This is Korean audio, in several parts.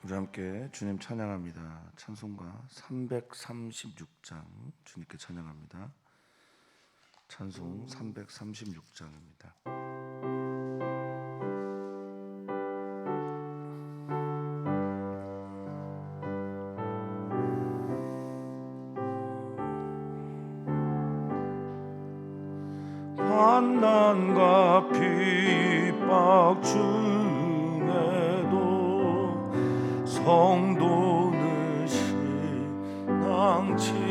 우리 함께 주님 찬양합니다. 찬송가 336장 주님께 찬양합니다. 찬송 336장입니다. 환난과 핍박 중에도 성도는 신앙 지켰네.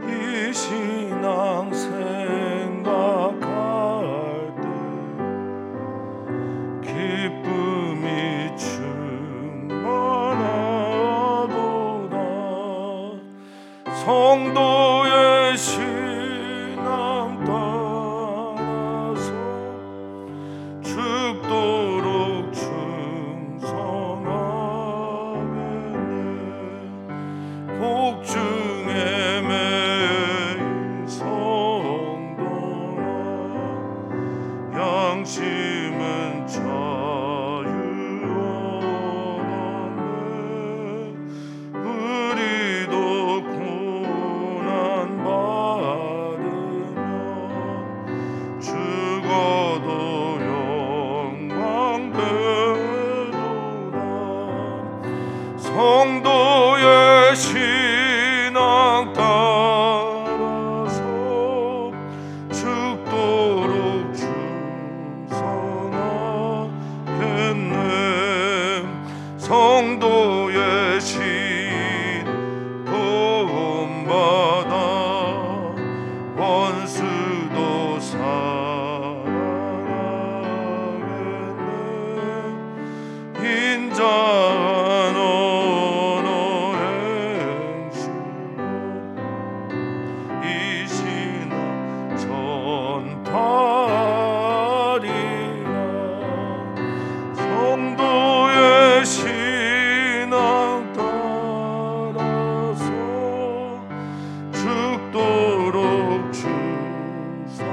이 신앙 생각할 때 기쁨이 충만하도다. 성도의 신앙 따라서 죽도록 충성하겠네. 복중에 매일 성도나 양심은 자유하네. 우리도 죽어도 영광 되도다. 성도의 신앙 따라서 죽도록 충성하겠네. 성도의 신 구원받아 원수도 사랑하겠네. 인자한 언어 행실 이 신앙 전파하리라. 성도의 신앙 따라서 죽도록 충성하겠네.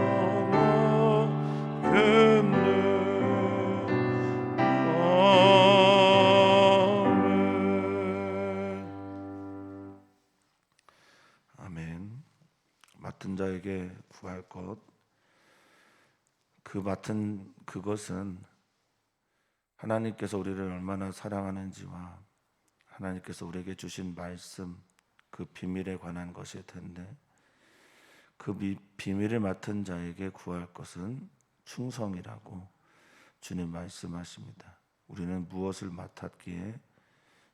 아멘. 맡은 자에게 구할 것, 그 맡은 그것은 하나님께서 우리를 얼마나 사랑하는지와 하나님께서 우리에게 주신 말씀, 그 비밀에 관한 것일 텐데, 그 비밀을 맡은 자에게 구할 것은 충성이라고 주님 말씀하십니다. 우리는 무엇을 맡았기에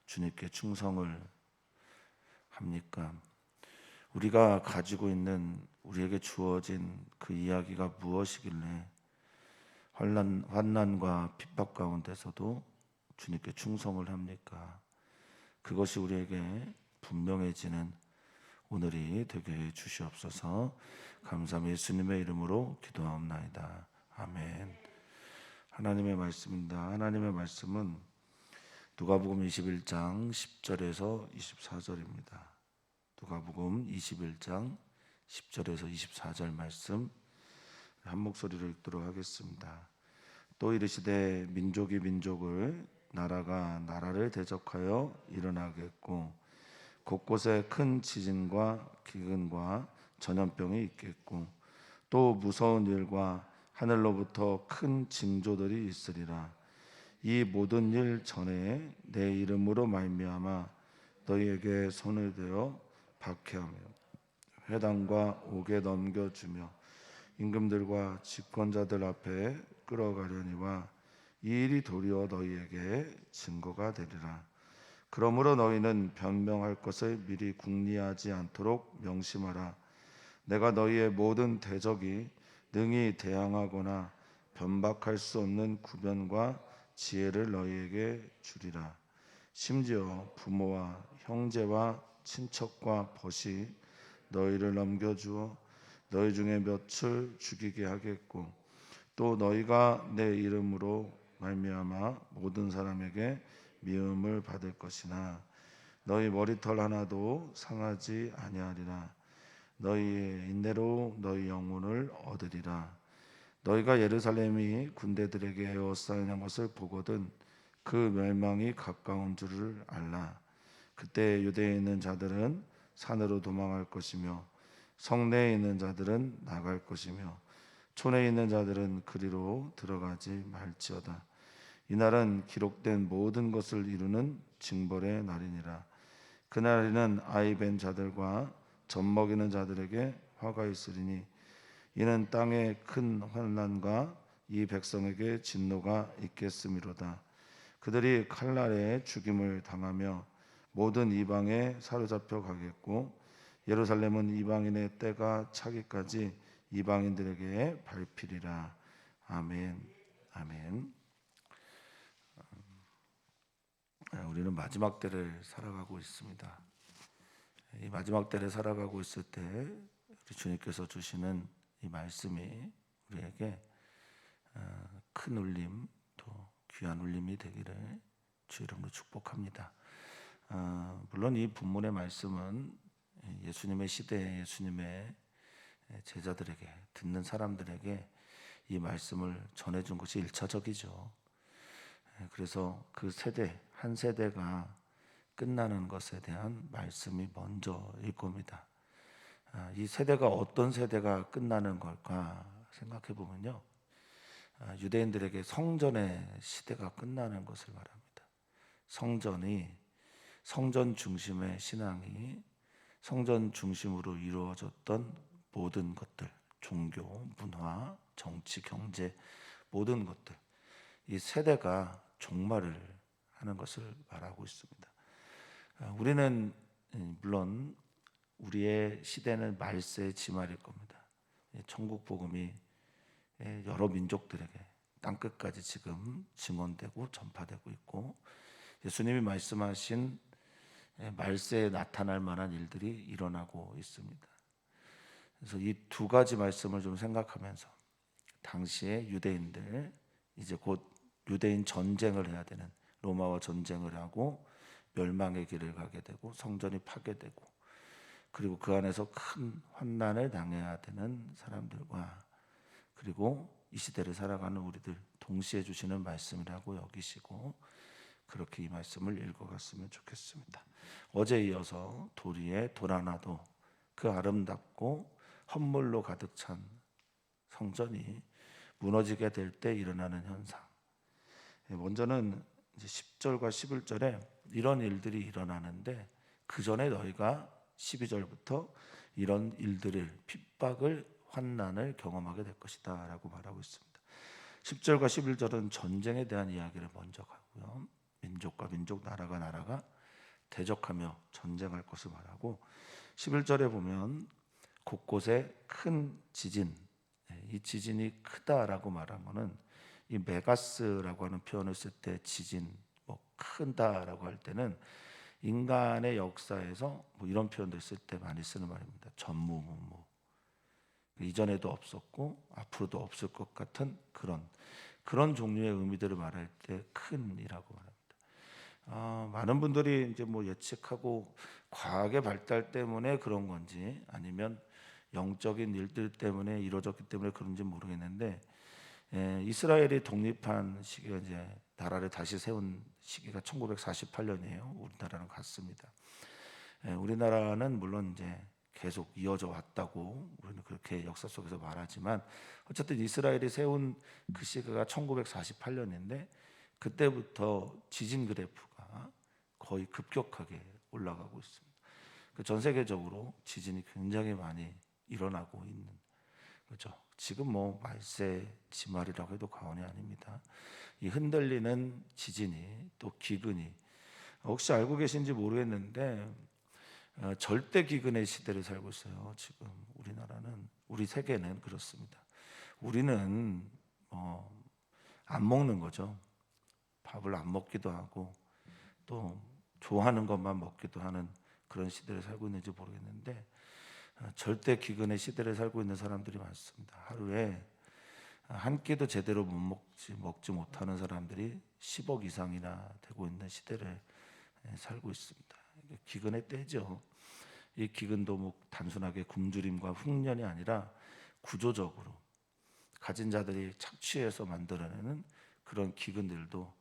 주님께 충성을 합니까? 우리가 가지고 있는, 우리에게 주어진 그 이야기가 무엇이길래 환난과 핍박 가운데서도 주님께 충성을 합니까? 그것이 우리에게 분명해지는 오늘이 되게 해 주시옵소서. 감사함 예수님의 이름으로 기도하옵나이다. 아멘. 하나님의 말씀입니다. 하나님의 말씀은 누가복음 21장 10절에서 24절입니다. 누가복음 21장 10절에서 24절 말씀 한 목소리로 읽도록 하겠습니다. 또 이르시되 민족이 민족을, 나라가 나라를 대적하여 일어나겠고 곳곳에 큰 지진과 기근과 전염병이 있겠고 또 무서운 일과 하늘로부터 큰 징조들이 있으리라. 이 모든 일 전에 내 이름으로 말미암아 너희에게 손을 대어 박해하며 회당과 옥에 넘겨주며 임금들과 집권자들 앞에 끌어가려니와 이 일이 도리어 너희에게 증거가 되리라. 그러므로 너희는 변명할 것을 미리 궁리하지 않도록 명심하라. 내가 너희의 모든 대적이 능히 대항하거나 변박할 수 없는 구변과 지혜를 너희에게 주리라. 심지어 부모와 형제와 친척과 벗이 너희를 넘겨주어 너희 중에 몇을 죽이게 하겠고 또 너희가 내 이름으로 말미암아 모든 사람에게 미움을 받을 것이나 너희 머리털 하나도 상하지 아니하리라. 너희의 인내로 너희 영혼을 얻으리라. 너희가 예루살렘이 군대들에게 에워싸이는 것을 보거든 그 멸망이 가까운 줄을 알라. 그때 유대에 있는 자들은 산으로 도망할 것이며 성내에 있는 자들은 나갈 것이며 촌에 있는 자들은 그리로 들어가지 말지어다. 이날은 기록된 모든 것을 이루는 징벌의 날이니라. 그날에는 아이 벤 자들과 젖 먹이는 자들에게 화가 있으리니 이는 땅에 큰 환난과 이 백성에게 진노가 있겠음이로다. 그들이 칼날에 죽임을 당하며 모든 이방에 사로잡혀 가겠고 예루살렘은 이방인의 때가 차기까지 이방인들에게 밟히리라. 아멘. 아멘. 우리는 마지막 때를 살아가고 있습니다. 이 마지막 때를 살아가고 있을 때 우리 주님께서 주시는 이 말씀이 우리에게 큰 울림, 또 귀한 울림이 되기를 주 이름으로 축복합니다. 물론 이 본문의 말씀은 예수님의 시대에 예수님의 제자들에게, 듣는 사람들에게 이 말씀을 전해준 것이 1차적이죠. 그래서 그 세대, 한 세대가 끝나는 것에 대한 말씀이 먼저일 겁니다. 이 세대가 어떤 세대가 끝나는 걸까 생각해 보면요, 유대인들에게 성전의 시대가 끝나는 것을 말합니다. 성전 중심의 신앙이, 성전 중심으로 이루어졌던 모든 것들, 종교, 문화, 정치, 경제, 모든 것들, 이 세대가 종말을 하는 것을 말하고 있습니다. 우리는 물론 우리의 시대는 말세의 지말일 겁니다. 천국 복음이 여러 민족들에게 땅끝까지 지금 증언되고 전파되고 있고, 예수님이 말씀하신 말세에 나타날 만한 일들이 일어나고 있습니다. 그래서 이 두 가지 말씀을 좀 생각하면서 당시에 유대인들, 이제 곧 유대인 전쟁을 해야 되는, 로마와 전쟁을 하고 멸망의 길을 가게 되고 성전이 파괴되고 그리고 그 안에서 큰 환난을 당해야 되는 사람들과, 그리고 이 시대를 살아가는 우리들 동시에 주시는 말씀이라고 여기시고 그렇게 이 말씀을 읽어갔으면 좋겠습니다. 어제 이어서 도리에 돌 하나도, 그 아름답고 헌물로 가득 찬 성전이 무너지게 될 때 일어나는 현상. 먼저는 이제 10절과 11절에 이런 일들이 일어나는데 그 전에 너희가 12절부터 이런 일들을, 핍박을, 환난을 경험하게 될 것이다 라고 말하고 있습니다. 10절과 11절은 전쟁에 대한 이야기를 먼저 가고요, 민족과 민족, 나라가 나라가 대적하며 전쟁할 것을 말하고, 11절에 보면 곳곳에 큰 지진, 이 지진이 크다라고 말하면은 이 메가스라고 하는 표현을 쓸 때 지진, 뭐 큰다라고 할 때는 인간의 역사에서 뭐 이런 표현들 쓸 때 많이 쓰는 말입니다. 전무후무, 이전에도 없었고 앞으로도 없을 것 같은 그런 종류의 의미들을 말할 때 큰이라고 말합니다. 많은 분들이 이제 뭐 예측하고 과학의 발달 때문에 그런 건지 아니면 영적인 일들 때문에 이루어졌기 때문에 그런지 모르겠는데, 이스라엘이 독립한 시기가, 이제 나라를 다시 세운 시기가 1948년이에요. 우리나라랑 같습니다. 우리나라는 물론 이제 계속 이어져 왔다고 우리는 그렇게 역사 속에서 말하지만, 어쨌든 이스라엘이 세운 그 시기가 1948년인데 그때부터 지진 그래프가 거의 급격하게 올라가고 있습니다. 전 세계적으로 지진이 굉장히 많이 일어나고 있는 거죠. 지금 뭐 말세 지말이라고 해도 과언이 아닙니다. 이 흔들리는 지진이, 또 기근이, 혹시 알고 계신지 모르겠는데 절대 기근의 시대를 살고 있어요. 지금 우리나라는, 우리 세계는 그렇습니다. 우리는 안 먹는 거죠. 밥을 안 먹기도 하고 또 좋아하는 것만 먹기도 하는 그런 시대를 살고 있는지 모르겠는데, 절대 기근의 시대를 살고 있는 사람들이 많습니다. 하루에 한 끼도 제대로 먹지 못하는 사람들이 10억 이상이나 되고 있는 시대를 살고 있습니다. 기근의 때죠. 이 기근도 뭐 단순하게 굶주림과 흉년이 아니라 구조적으로 가진 자들이 착취해서 만들어내는 그런 기근들도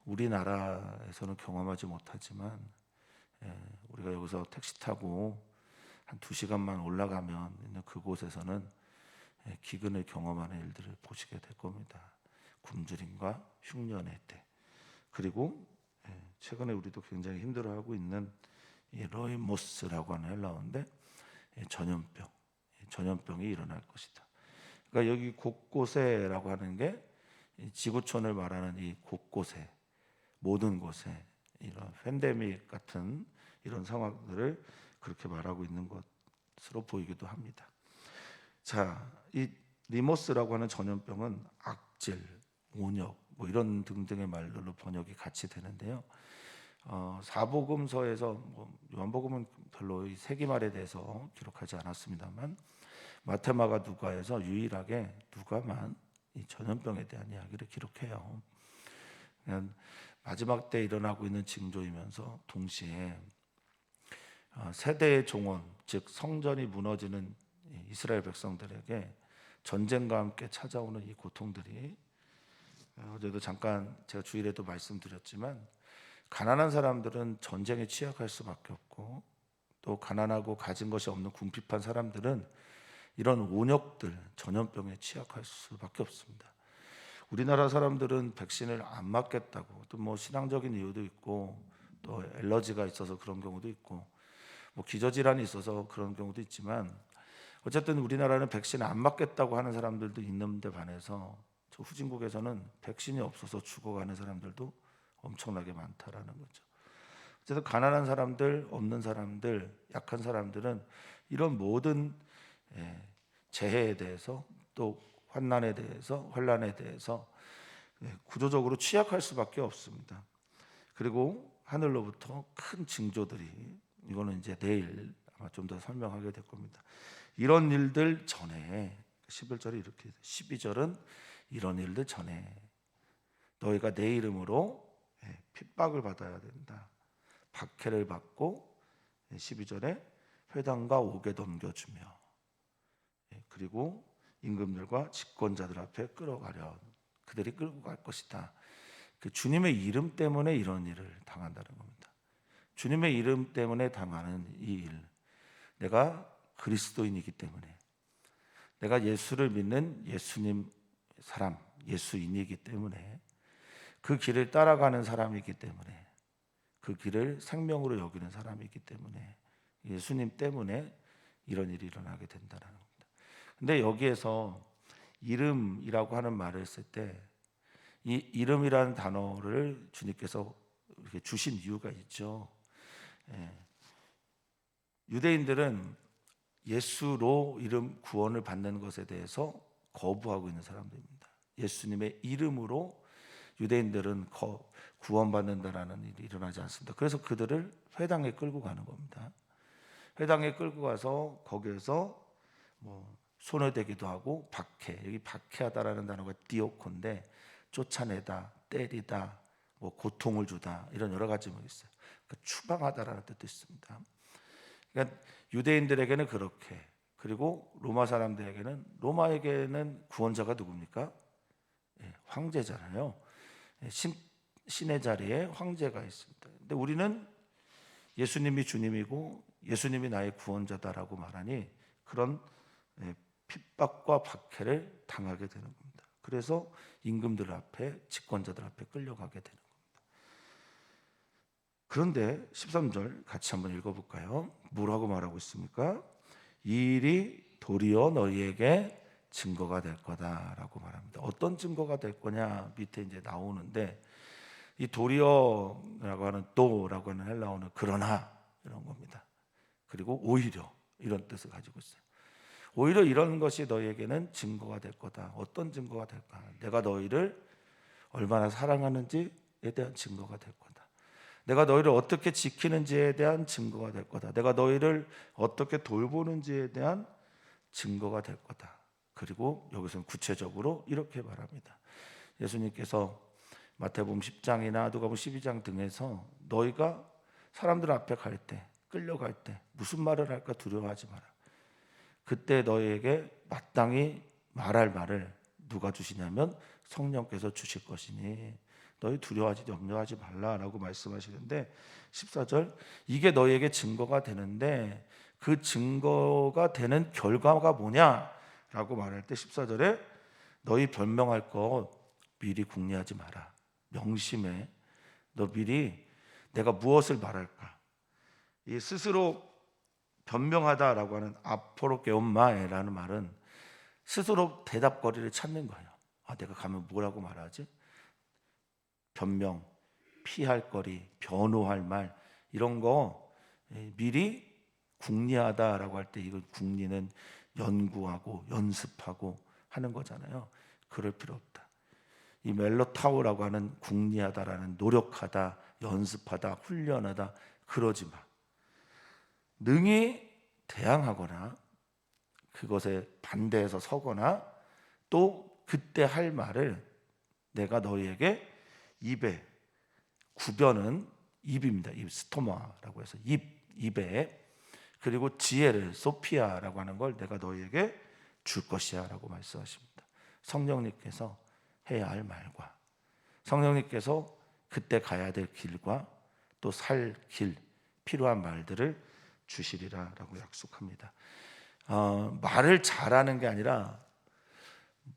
우리나라에서는 경험하지 못하지만 우리가 여기서 택시 타고 한 2시간만 올라가면 있는 그곳에서는 기근을 경험하는 일들을 보시게 될 겁니다. 굶주림과 흉년의 때, 그리고 최근에 우리도 굉장히 힘들어하고 있는 이 로이모스라고 하는 헬라어인데 전염병이 일어날 것이다. 그러니까 여기 곳곳에라고 하는 게 지구촌을 말하는 이 곳곳에, 모든 곳에 이런 팬데믹 같은 이런 상황들을 그렇게 말하고 있는 것으로 보이기도 합니다. 자, 이 리모스라고 하는 전염병은 악질, 온역 뭐 이런 등등의 말들로 번역이 같이 되는데요. 사복음서에서 요한복음은 별로 이 세기말에 대해서 기록하지 않았습니다만 마태, 마가, 누가에서 유일하게 누가만 이 전염병에 대한 이야기를 기록해요. 마지막 때 일어나고 있는 징조이면서 동시에 세대의 종언, 즉 성전이 무너지는 이스라엘 백성들에게 전쟁과 함께 찾아오는 이 고통들이, 어제도 잠깐 제가 주일에도 말씀드렸지만 가난한 사람들은 전쟁에 취약할 수밖에 없고, 또 가난하고 가진 것이 없는 궁핍한 사람들은 이런 온역들, 전염병에 취약할 수밖에 없습니다. 우리나라 사람들은 백신을 안 맞겠다고, 또 뭐 신앙적인 이유도 있고, 또 엘러지가 있어서 그런 경우도 있고, 뭐 기저질환이 있어서 그런 경우도 있지만, 어쨌든 우리나라는 백신을 안 맞겠다고 하는 사람들도 있는데 반해서 저 후진국에서는 백신이 없어서 죽어가는 사람들도 엄청나게 많다라는 거죠. 어쨌든 가난한 사람들, 없는 사람들, 약한 사람들은 이런 모든 재해에 대해서, 또 환난에 대해서 구조적으로 취약할 수밖에 없습니다. 그리고 하늘로부터 큰 징조들이, 이거는 이제 내일 아마 좀 더 설명하게 될 겁니다. 이런 일들 전에 11절이 이렇게, 12절은 이런 일들 전에 너희가 내 이름으로 핍박을 받아야 된다. 박해를 받고 12절에 회당과 옥에 넘겨주며, 그리고 임금들과 집권자들 앞에 끌어가려, 그들이 끌고 갈 것이다. 그 주님의 이름 때문에 이런 일을 당한다는 겁니다. 주님의 이름 때문에 당하는 이 일, 내가 그리스도인이기 때문에, 내가 예수를 믿는 예수님 사람, 예수인이기 때문에, 그 길을 따라가는 사람이기 때문에, 그 길을 생명으로 여기는 사람이기 때문에, 예수님 때문에 이런 일이 일어나게 된다는 겁니다. 근데 여기에서 이름이라고 하는 말을 쓸 때 이 이름이라는 단어를 주님께서 이렇게 주신 이유가 있죠. 유대인들은 예수로 이름 구원을 받는 것에 대해서 거부하고 있는 사람들입니다. 예수님의 이름으로 유대인들은 구원받는다라는 일이 일어나지 않습니다. 그래서 그들을 회당에 끌고 가는 겁니다. 회당에 끌고 가서 거기에서 뭐 손을 대기도 하고 박해, 여기 박해하다라는 단어가 디오코인데 쫓아내다, 때리다, 뭐 고통을 주다, 이런 여러 가지 뭐 있어요. 그러니까 추방하다라는 뜻도 있습니다. 그러니까 유대인들에게는 그렇게, 그리고 로마 사람들에게는, 로마에게는 구원자가 누굽니까? 황제잖아요. 신의 자리에 황제가 있습니다. 근데 우리는 예수님이 주님이고 예수님이 나의 구원자다라고 말하니 그런 핍박과 박해를 당하게 되는 겁니다. 그래서 임금들 앞에, 집권자들 앞에 끌려가게 되는 겁니다. 그런데 13절 같이 한번 읽어볼까요? 뭐라고 말하고 있습니까? 이 일이 도리어 너희에게 증거가 될 거다라고 말합니다. 어떤 증거가 될 거냐 밑에 이제 나오는데, 이 도리어라고 하는 또라고 하는 헬라어는 그러나 이런 겁니다. 그리고 오히려 이런 뜻을 가지고 있어요. 오히려 이런 것이 너희에게는 증거가 될 거다. 어떤 증거가 될까? 내가 너희를 얼마나 사랑하는지에 대한 증거가 될 거다. 내가 너희를 어떻게 지키는지에 대한 증거가 될 거다. 내가 너희를 어떻게 돌보는지에 대한 증거가 될 거다. 그리고 여기서는 구체적으로 이렇게 말합니다. 예수님께서 마태복음 10장이나 누가복음 12장 등에서 너희가 사람들 앞에 갈 때, 끌려갈 때 무슨 말을 할까 두려워하지 마라. 그때 너희에게 마땅히 말할 말을 누가 주시냐면 성령께서 주실 것이니 너희 두려워하지 염려하지 말라라고 말씀하시는데 14절 이게 너희에게 증거가 되는데 그 증거가 되는 결과가 뭐냐라고 말할 때 14절에 너희 변명할 것 미리 궁리하지 마라. 명심해. 너 미리 내가 무엇을 말할까? 이 스스로 변명하다라고 하는 아포로게온마에라는 말은 스스로 대답거리를 찾는 거예요. 내가 가면 뭐라고 말하지? 변명, 피할 거리, 변호할 말 이런 거 미리 궁리하다라고 할 때 이건 궁리는 연구하고 연습하고 하는 거잖아요. 그럴 필요 없다. 이 멜로타우라고 하는 궁리하다라는 노력하다, 연습하다, 훈련하다 그러지 마. 능히 대항하거나 그것에 반대해서 서거나 또 그때 할 말을 내가 너희에게 입에 구변은 입입니다. 입 스토마라고 해서 입에 그리고 지혜를 소피아라고 하는 걸 내가 너희에게 줄 것이야라고 말씀하십니다. 성령님께서 해야 할 말과 성령님께서 그때 가야 될 길과 또 살 길 필요한 말들을 주시리라라고 약속합니다. 말을 잘하는 게 아니라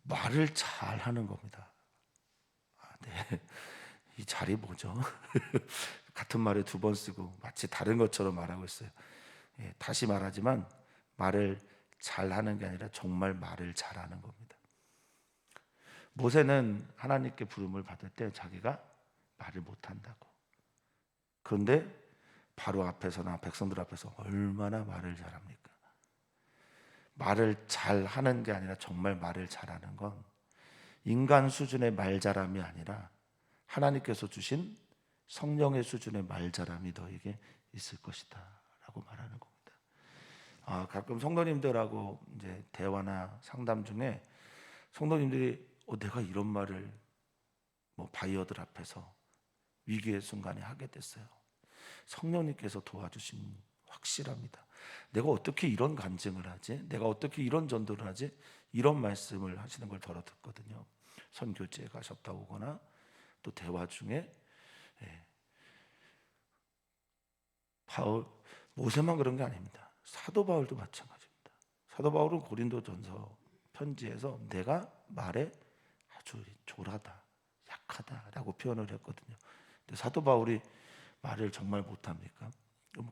말을 잘하는 겁니다. 네. 이 잘이 뭐죠? 같은 말을 두 번 쓰고 마치 다른 것처럼 말하고 있어요. 다시 말하지만 말을 잘하는 게 아니라 정말 말을 잘하는 겁니다. 모세는 하나님께 부름을 받을 때 자기가 말을 못한다고. 그런데 바로 앞에서나 백성들 앞에서 얼마나 말을 잘합니까? 말을 잘하는 게 아니라 정말 말을 잘하는 건 인간 수준의 말 잘함이 아니라 하나님께서 주신 성령의 수준의 말 잘함이 너에게 있을 것이다 라고 말하는 겁니다. 가끔 성도님들하고 이제 대화나 상담 중에 성도님들이 내가 이런 말을 바이어들 앞에서 위기의 순간에 하게 됐어요. 성령님께서 도와주심 확실합니다. 내가 어떻게 이런 간증을 하지? 내가 어떻게 이런 전도를 하지? 이런 말씀을 하시는 걸 들었거든요. 선교지에 가셨다 오거나 또 대화 중에 바울, 모세만 그런 게 아닙니다. 사도 바울도 마찬가지입니다. 사도 바울은 고린도전서 편지에서 내가 말에 아주 졸하다, 약하다라고 표현을 했거든요. 근데 사도 바울이 말을 정말 못합니까?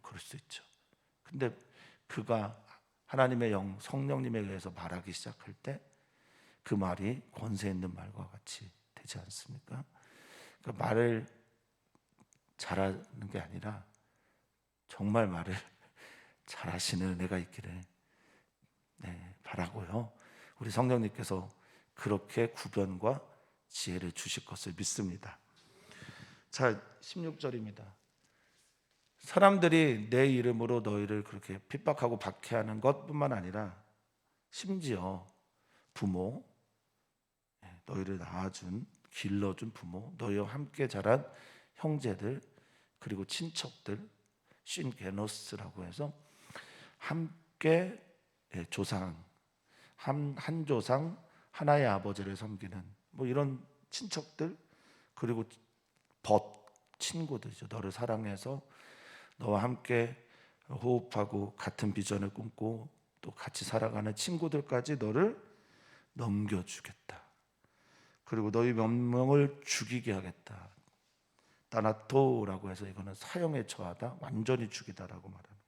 그럴 수 있죠. 근데 그가 하나님의 영, 성령님에 의해서 말하기 시작할 때 그 말이 권세 있는 말과 같이 되지 않습니까? 그러니까 말을 잘하는 게 아니라 정말 말을 잘하시는 은혜가 있기를 바라고요. 우리 성령님께서 그렇게 구변과 지혜를 주실 것을 믿습니다. 자, 16절입니다. 사람들이 내 이름으로 너희를 그렇게 핍박하고 박해하는 것뿐만 아니라 심지어 부모, 너희를 낳아준, 길러준 부모, 너희와 함께 자란 형제들, 그리고 친척들, 신게노스라고 해서 함께 조상, 한 조상 하나의 아버지를 섬기는 이런 친척들, 그리고 친구들이죠. 너를 사랑해서 너와 함께 호흡하고 같은 비전을 꿈고 또 같이 살아가는 친구들까지 너를 넘겨주겠다. 그리고 너희 몇 명을 죽이게 하겠다. 따나토라고 해서 이거는 사형에 처하다, 완전히 죽이다라고 말합니다.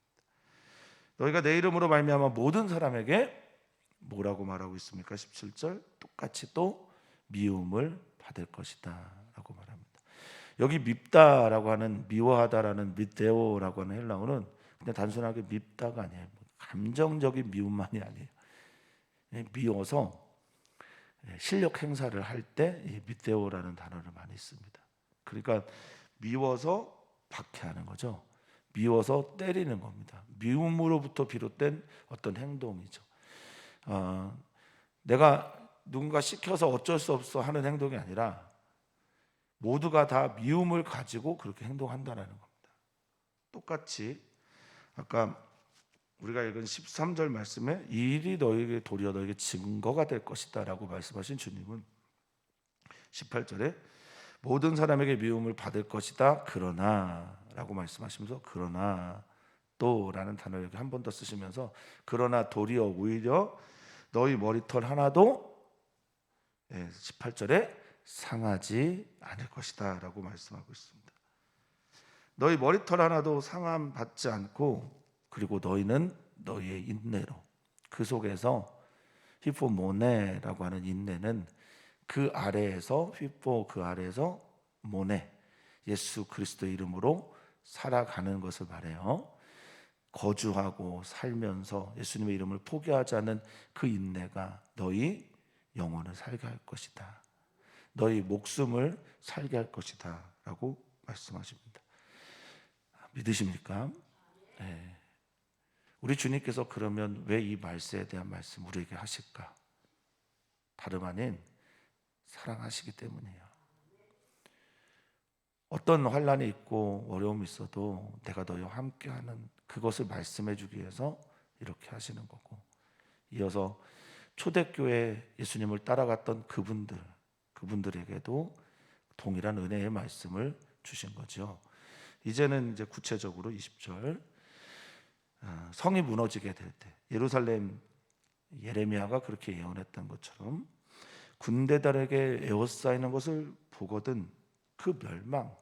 너희가 내 이름으로 말미암아 모든 사람에게 뭐라고 말하고 있습니까? 17절 똑같이 또 미움을 받을 것이다 라고 말합니다. 여기 밉다라고 하는 미워하다라는 미데오라고 하는 헬라어는 그냥 단순하게 밉다가 아니에요. 감정적인 미움만이 아니에요. 미워서 실력 행사를 할 때 이 미데오라는 단어를 많이 씁니다. 그러니까 미워서 박해하는 거죠. 미워서 때리는 겁니다. 미움으로부터 비롯된 어떤 행동이죠. 내가 누군가 시켜서 어쩔 수 없어 하는 행동이 아니라 모두가 다 미움을 가지고 그렇게 행동한다는 겁니다. 똑같이 아까 우리가 읽은 13절 말씀에 이 일이 너에게 도리어 너에게 증거가 될 것이다 라고 말씀하신 주님은 18절에 모든 사람에게 미움을 받을 것이다. 그러나 라고 말씀하시면서 그러나 또라는 단어를 여기 한 번 더 쓰시면서 그러나 도리어 오히려 너희 머리털 하나도 18절에 상하지 않을 것이다 라고 말씀하고 있습니다. 너희 머리털 하나도 상함 받지 않고, 그리고 너희는 너희의 인내로, 그 속에서 히포모네라고 하는 인내는 그 아래에서 휘포, 그 아래에서 모네, 예수 그리스도 이름으로 살아가는 것을 말해요. 거주하고 살면서 예수님의 이름을 포기하지 않는 그 인내가 너희 영혼을 살게 할 것이다. 너희 목숨을 살게 할 것이다 라고 말씀하십니다. 믿으십니까? 네. 우리 주님께서 그러면 왜 이 말세에 대한 말씀 우리에게 하실까? 다름 아닌 사랑하시기 때문이에요. 어떤 환난이 있고 어려움이 있어도 내가 너희와 함께하는 그것을 말씀해 주기 위해서 이렇게 하시는 거고, 이어서 초대교회 예수님을 따라갔던 그분들에게도 동일한 은혜의 말씀을 주신 거죠. 이제는 이제 구체적으로 20절, 성이 무너지게 될 때 예루살렘, 예레미야가 그렇게 예언했던 것처럼 군대들에게 에워싸이는 것을 보거든 그 멸망,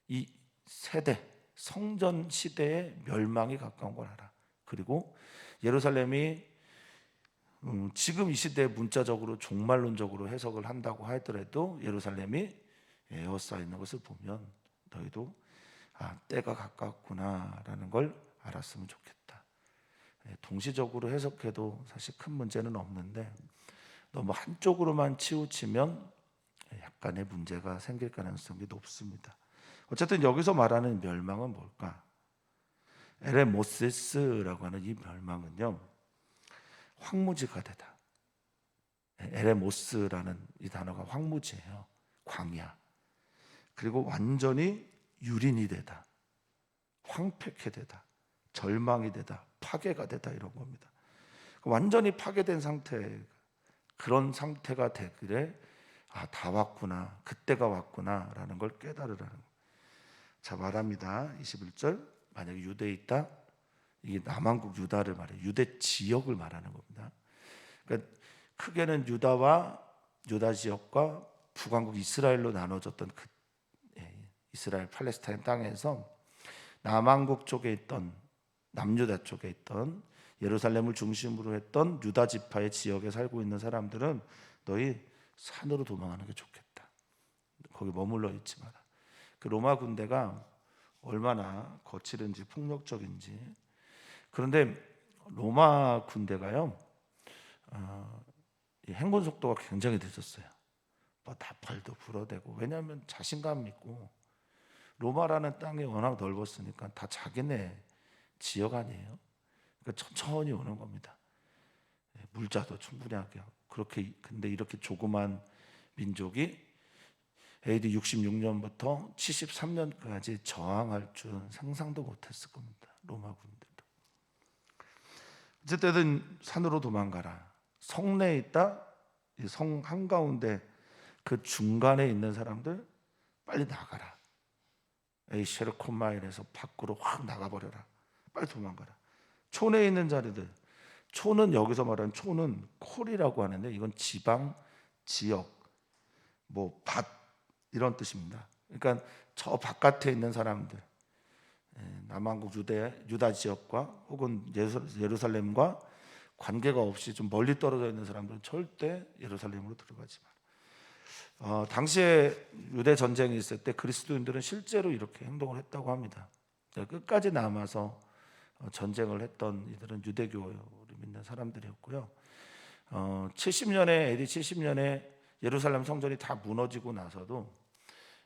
이 세대 성전 시대의 멸망이 가까운 걸 알아. 그리고 예루살렘이 지금 이 시대에 문자적으로 종말론적으로 해석을 한다고 하더라도 예루살렘이 에워싸이는 것을 보면 너희도 때가 가깝구나라는 걸 알았으면 좋겠다. 동시적으로 해석해도 사실 큰 문제는 없는데 너무 한쪽으로만 치우치면 약간의 문제가 생길 가능성이 높습니다. 어쨌든 여기서 말하는 멸망은 뭘까? 에레모세스라고 하는 이 멸망은요, 황무지가 되다. 에레모스라는 이 단어가 황무지예요. 광야. 그리고 완전히 유린이 되다, 황폐케 되다, 절망이 되다, 파괴가 되다, 이런 겁니다. 완전히 파괴된 상태, 그런 상태가 되기를 다 왔구나, 그때가 왔구나 라는 걸 깨달으라는 거예요. 자, 말합니다. 21절, 만약에 유대에 있다, 이게 남한국 유다를 말해요. 유대 지역을 말하는 겁니다. 그러니까 크게는 유다 지역과 북왕국 이스라엘로 나눠졌던 그 이스라엘 팔레스타인 땅에서 남왕국 쪽에 있던, 남유다 쪽에 있던 예루살렘을 중심으로 했던 유다 지파의 지역에 살고 있는 사람들은 너희 산으로 도망하는 게 좋겠다. 거기 머물러 있지 마라. 그 로마 군대가 얼마나 거칠은지 폭력적인지. 그런데 로마 군대가요, 행군 속도가 굉장히 늦었어요. 나팔도 불어대고, 왜냐하면 자신감 있고 로마라는 땅이 워낙 넓었으니까 다 자기네 지역 아니에요. 그러니까 천천히 오는 겁니다. 물자도 충분히 하게 하고. 그렇게, 근데 이렇게 조그만 민족이 AD 66년부터 73년까지 저항할 줄은 상상도 못했을 겁니다. 로마 군대도. 어쨌든 산으로 도망가라. 성내에 있다, 이 성 한가운데 그 중간에 있는 사람들 빨리 나가라. 에이셰르콘마일에서 밖으로 확 나가버려라. 빨리 도망가라. 촌에 있는 자리들, 촌은 여기서 말하는 촌은 콜이라고 하는데 이건 지방, 지역, 밭 이런 뜻입니다. 그러니까 저 바깥에 있는 사람들, 남한국 유다 지역과 혹은 예루살렘과 관계가 없이 좀 멀리 떨어져 있는 사람들은 절대 예루살렘으로 들어가지 마라. 당시에 유대 전쟁이 있을 때 그리스도인들은 실제로 이렇게 행동을 했다고 합니다. 끝까지 남아서 전쟁을 했던 이들은 유대교를 믿는 사람들이었고요. 70년에 AD 70년에 예루살렘 성전이 다 무너지고 나서도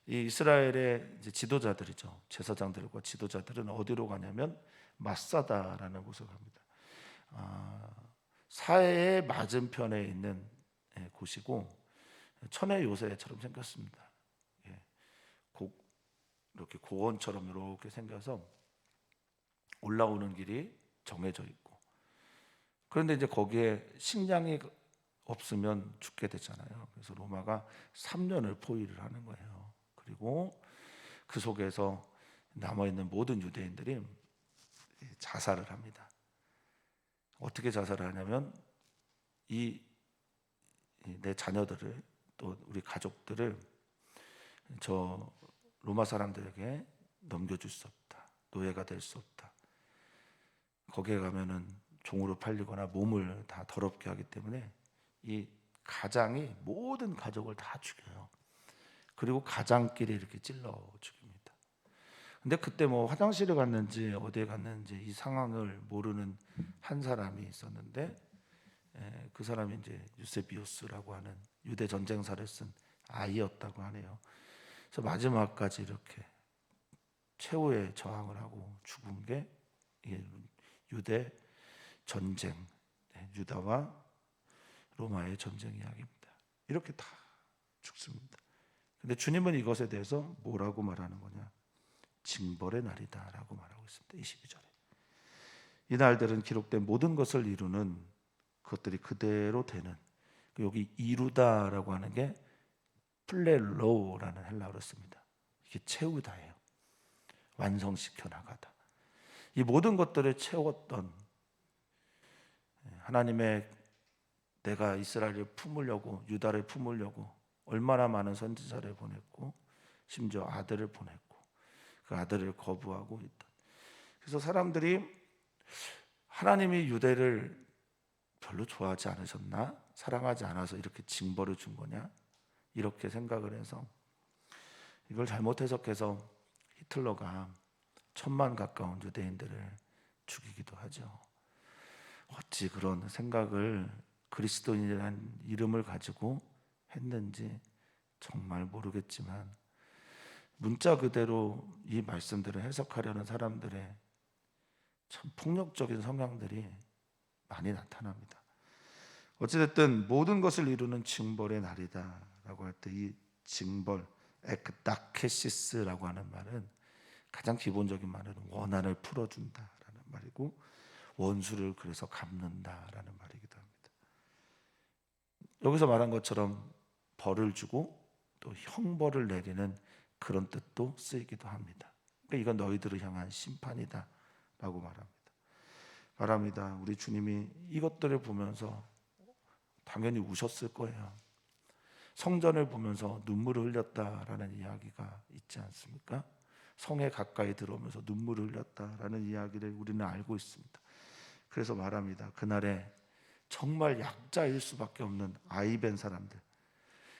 이 이스라엘의 이제 지도자들이죠. 제사장들과 지도자들은 어디로 가냐면 마사다라는 곳을 갑니다. 사해의 맞은편에 있는 곳이고 천의 요새처럼 생겼습니다. 이렇게 고원처럼 이렇게 생겨서 올라오는 길이 정해져 있고, 그런데 이제 거기에 식량이 없으면 죽게 되잖아요. 그래서 로마가 3년을 포위를 하는 거예요. 그리고 그 속에서 남아있는 모든 유대인들이 자살을 합니다. 어떻게 자살을 하냐면 이 내 자녀들을 또 우리 가족들을 저 로마 사람들에게 넘겨줄 수 없다. 노예가 될 수 없다. 거기에 가면은 종으로 팔리거나 몸을 다 더럽게 하기 때문에 이 가장이 모든 가족을 다 죽여요. 그리고 가장끼리 이렇게 찔러 죽입니다. 근데 그때 뭐 화장실에 갔는지 어디에 갔는지 이 상황을 모르는 한 사람이 있었는데 그 사람이 이제 유세비우스라고 하는 유대 전쟁사를 쓴 아이였다고 하네요. 그래서 마지막까지 이렇게 최후의 저항을 하고 죽은 게 유대 전쟁, 유다와 로마의 전쟁 이야기입니다. 이렇게 다 죽습니다. 근데 주님은 이것에 대해서 뭐라고 말하는 거냐? 징벌의 날이다라고 말하고 있습니다. 22절에. 이 날들은 기록된 모든 것을 이루는 그것들이 그대로 되는, 여기 이루다라고 하는 게 플레로라는 헬라어로 씁니다. 이게 채우다예요. 완성시켜 나가다. 이 모든 것들을 채웠던 하나님의, 내가 이스라엘을 품으려고, 유다를 품으려고 얼마나 많은 선지자를 보냈고 심지어 아들을 보냈고 그 아들을 거부하고 있다. 그래서 사람들이 하나님이 유대를 별로 좋아하지 않으셨나? 사랑하지 않아서 이렇게 징벌을 준 거냐? 이렇게 생각을 해서 이걸 잘못 해석해서 히틀러가 1000만 가까운 유대인들을 죽이기도 하죠. 어찌 그런 생각을 그리스도인이라는 이름을 가지고 했는지 정말 모르겠지만 문자 그대로 이 말씀들을 해석하려는 사람들의 참 폭력적인 성향들이 많이 나타납니다. 어찌됐든 모든 것을 이루는 징벌의 날이다 라고 할 때 이 징벌, 에크다케시스라고 하는 말은 가장 기본적인 말은 원한을 풀어준다라는 말이고 원수를 그래서 갚는다라는 말이기도 합니다. 여기서 말한 것처럼 벌을 주고 또 형벌을 내리는 그런 뜻도 쓰이기도 합니다. 그러니까 이건 너희들을 향한 심판이다 라고 말합니다. 우리 주님이 이것들을 보면서 당연히 우셨을 거예요. 성전을 보면서 눈물을 흘렸다라는 이야기가 있지 않습니까? 성에 가까이 들어오면서 눈물을 흘렸다라는 이야기를 우리는 알고 있습니다. 그래서 말합니다. 그날에 정말 약자일 수밖에 없는 아이벤 사람들,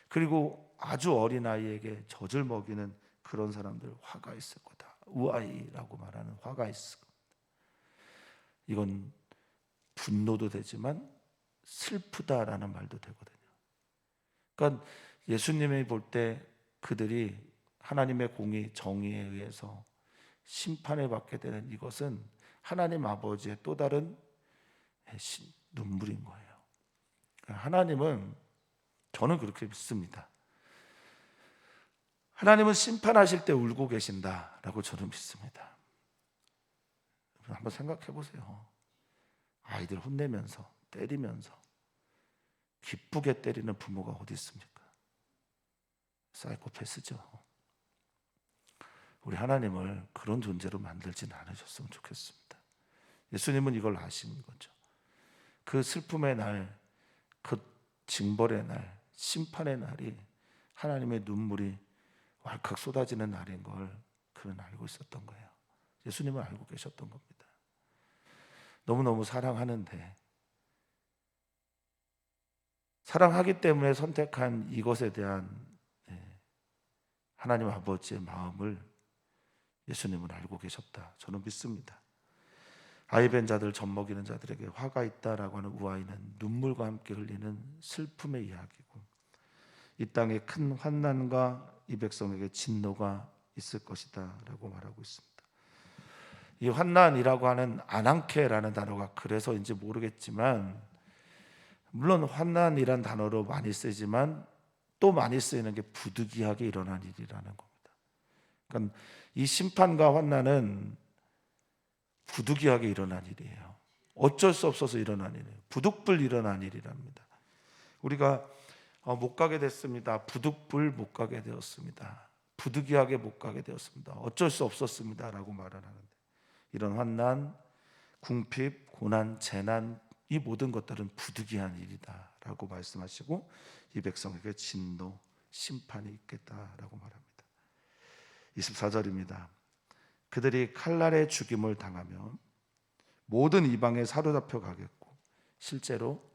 그리고 아주 어린 아이에게 젖을 먹이는 그런 사람들, 화가 있을 거다. 우아이라고 말하는 화가 있을 거다. 이건 분노도 되지만 슬프다라는 말도 되거든요. 그러니까 예수님이 볼 때 그들이 하나님의 공의, 정의에 의해서 심판을 받게 되는 이것은 하나님 아버지의 또 다른 눈물인 거예요. 그러니까 하나님은, 저는 그렇게 믿습니다. 하나님은 심판하실 때 울고 계신다라고 저는 믿습니다. 한번 생각해 보세요. 아이들 혼내면서, 때리면서 기쁘게 때리는 부모가 어디 있습니까? 사이코패스죠. 우리 하나님을 그런 존재로 만들지는 않으셨으면 좋겠습니다. 예수님은 이걸 아시는 거죠. 그 슬픔의 날, 그 징벌의 날, 심판의 날이 하나님의 눈물이 왈칵 쏟아지는 날인 걸 그는 알고 있었던 거예요. 예수님은 알고 계셨던 겁니다. 너무너무 사랑하는데, 사랑하기 때문에 선택한 이것에 대한 하나님 아버지의 마음을 예수님은 알고 계셨다, 저는 믿습니다. 아이벤 자들, 젖먹이는 자들에게 화가 있다라고 하는 우아이는 눈물과 함께 흘리는 슬픔의 이야기고, 이 땅에 큰 환난과 이 백성에게 진노가 있을 것이다 라고 말하고 있습니다. 이 환난이라고 하는 아난케라는 단어가 그래서인지 모르겠지만, 물론 환난이란 단어로 많이 쓰지만 또 많이 쓰이는 게 부득이하게 일어난 일이라는 겁니다. 그러니까 이 심판과 환난은 부득이하게 일어난 일이에요. 어쩔 수 없어서 일어난 일이에요. 부득불 일어난 일이랍니다. 우리가 못 가게 됐습니다. 부득불 못 가게 되었습니다. 부득이하게 못 가게 되었습니다. 어쩔 수 없었습니다. 라고 말을 하는데, 이런 환난, 궁핍, 고난, 재난, 이 모든 것들은 부득이한 일이다 라고 말씀하시고 이 백성에게 진노, 심판이 있겠다라고 말합니다. 24절입니다. 그들이 칼날에 죽임을 당하면 모든 이방에 사로잡혀 가겠고, 실제로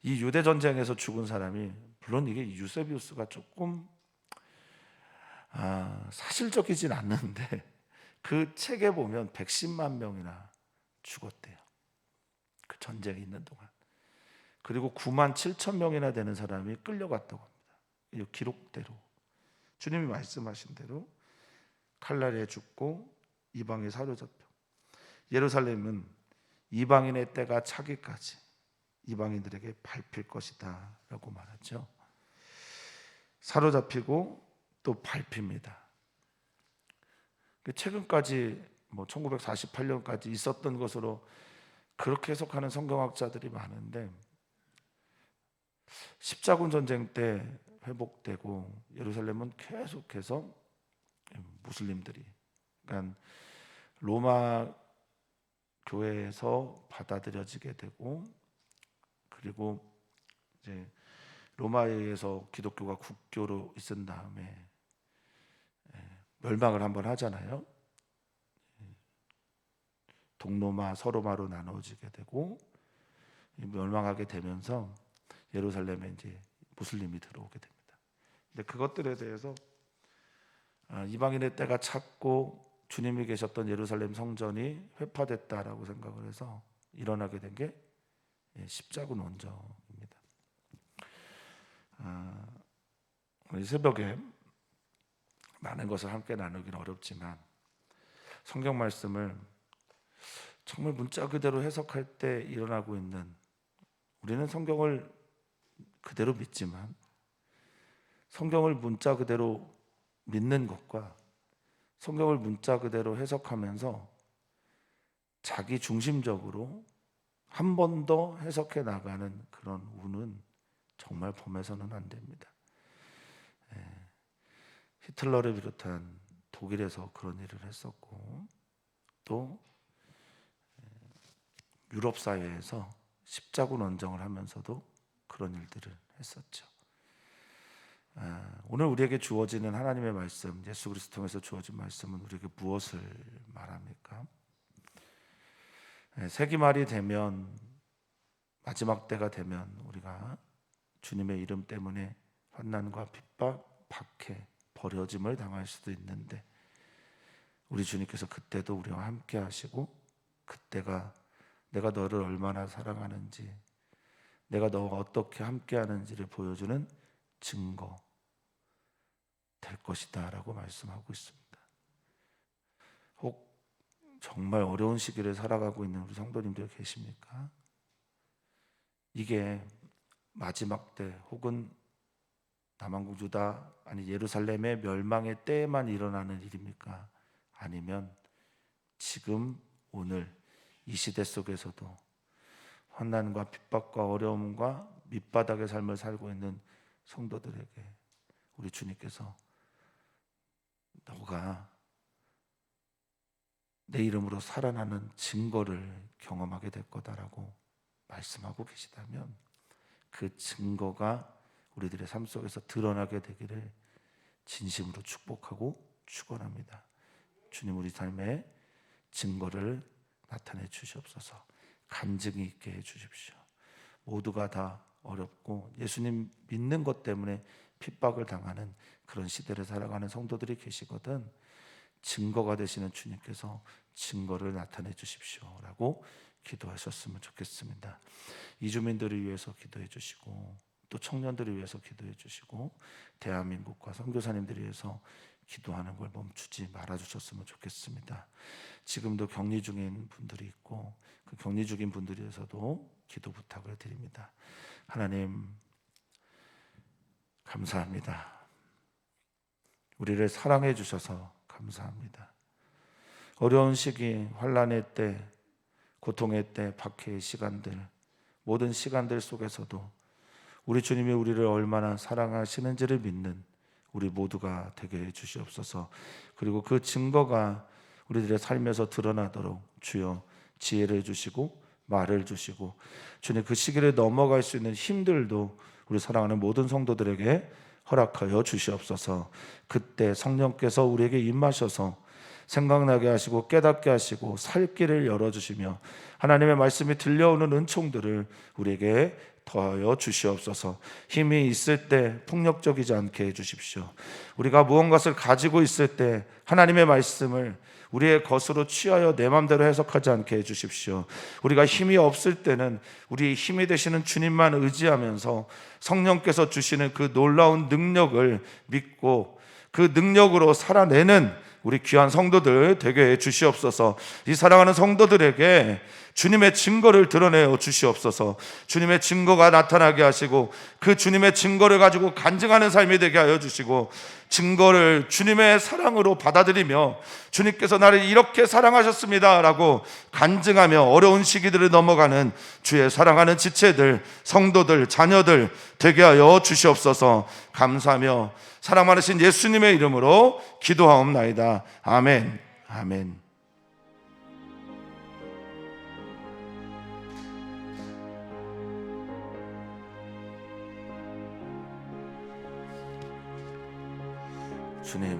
이 유대 전쟁에서 죽은 사람이, 물론 이게 유세비우스가 조금 사실적이진 않는데 그 책에 보면 110만 명이나 죽었대요. 그 전쟁이 있는 동안. 그리고 9만 7천 명이나 되는 사람이 끌려갔다고 합니다. 이 기록대로 주님이 말씀하신 대로 칼날에 죽고 이방에 사로잡혀, 예루살렘은 이방인의 때가 차기까지 이방인들에게 밟힐 것이다 라고 말하죠. 사로잡히고 또 밟힙니다. 최근까지 1948년까지 있었던 것으로 그렇게 해석하는 성경학자들이 많은데, 십자군 전쟁 때 회복되고 예루살렘은 계속해서 무슬림들이, 그러니까 로마 교회에서 받아들여지게 되고, 그리고 이제 로마에 의해서 기독교가 국교로 있은 다음에 멸망을 한번 하잖아요. 동로마, 서로마로 나눠지게 되고 멸망하게 되면서 예루살렘에 이제 무슬림이 들어오게 됩니다. 근데 그것들에 대해서 이방인의 때가 찼고 주님이 계셨던 예루살렘 성전이 회파됐다라고 생각을 해서 일어나게 된 게 십자군 원정입니다. 이 새벽에 많은 것을 함께 나누기는 어렵지만 성경 말씀을 정말 문자 그대로 해석할 때 일어나고 있는, 우리는 성경을 그대로 믿지만 성경을 문자 그대로 믿는 것과 성경을 문자 그대로 해석하면서 자기 중심적으로 한 번 더 해석해 나가는 그런 운은 정말 범해서는 안 됩니다. 히틀러를 비롯한 독일에서 그런 일을 했었고, 또 유럽 사회에서 십자군 원정을 하면서도 그런 일들을 했었죠. 오늘 우리에게 주어지는 하나님의 말씀, 예수 그리스도 통해서 주어진 말씀은 우리에게 무엇을 말합니까? 세기말이 되면, 마지막 때가 되면 우리가 주님의 이름 때문에 환난과 핍박, 박해, 버려짐을 당할 수도 있는데, 우리 주님께서 그때도 우리와 함께 하시고, 그때가 내가 너를 얼마나 사랑하는지, 내가 너와 어떻게 함께 하는지를 보여주는 증거 될 것이다 라고 말씀하고 있습니다. 혹 정말 어려운 시기를 살아가고 있는 우리 성도님들 계십니까? 이게 마지막 때 혹은 남왕국 유다, 아니 예루살렘의 멸망의 때에만 일어나는 일입니까? 아니면 지금 오늘 이 시대 속에서도 환난과 핍박과 어려움과 밑바닥의 삶을 살고 있는 성도들에게 우리 주님께서 너가 내 이름으로 살아나는 증거를 경험하게 될 거다라고 말씀하고 계시다면, 그 증거가 우리들의 삶 속에서 드러나게 되기를 진심으로 축복하고 축원합니다. 주님, 우리 삶에 증거를 나타내 주시옵소서. 간증이 있게 해 주십시오. 모두가 다 어렵고 예수님 믿는 것 때문에 핍박을 당하는 그런 시대를 살아가는 성도들이 계시거든, 증거가 되시는 주님께서 증거를 나타내 주십시오라고 기도하셨으면 좋겠습니다. 이주민들을 위해서 기도해 주시고, 또 청년들을 위해서 기도해 주시고, 대한민국과 선교사님들을 위해서 기도하는 걸 멈추지 말아 주셨으면 좋겠습니다. 지금도 격리 중인 분들이 있고, 그 격리 중인 분들에 대해서도 기도 부탁을 드립니다. 하나님, 감사합니다. 우리를 사랑해 주셔서 감사합니다. 어려운 시기, 환난의 때, 고통의 때, 박해의 시간들, 모든 시간들 속에서도 우리 주님이 우리를 얼마나 사랑하시는지를 믿는 우리 모두가 되게 해 주시옵소서. 그리고 그 증거가 우리들의 삶에서 드러나도록 주여 지혜를 주시고 말을 주시고, 주님 그 시기를 넘어갈 수 있는 힘들도 우리 사랑하는 모든 성도들에게 허락하여 주시옵소서. 그때 성령께서 우리에게 임하셔서 생각나게 하시고 깨닫게 하시고 살 길을 열어주시며 하나님의 말씀이 들려오는 은총들을 우리에게 더하여 주시옵소서. 힘이 있을 때 폭력적이지 않게 해주십시오. 우리가 무언가를 가지고 있을 때 하나님의 말씀을 우리의 것으로 취하여 내 맘대로 해석하지 않게 해주십시오. 우리가 힘이 없을 때는 우리 힘이 되시는 주님만 의지하면서 성령께서 주시는 그 놀라운 능력을 믿고 그 능력으로 살아내는 우리 귀한 성도들 되게 해 주시옵소서. 이 사랑하는 성도들에게 주님의 증거를 드러내어 주시옵소서. 주님의 증거가 나타나게 하시고 그 주님의 증거를 가지고 간증하는 삶이 되게 하여 주시고, 증거를 주님의 사랑으로 받아들이며 주님께서 나를 이렇게 사랑하셨습니다 라고 간증하며 어려운 시기들을 넘어가는 주의 사랑하는 지체들, 성도들, 자녀들 되게 하여 주시옵소서. 감사하며 사랑 많으신 예수님의 이름으로 기도하옵나이다. 아멘. 아멘. 주님,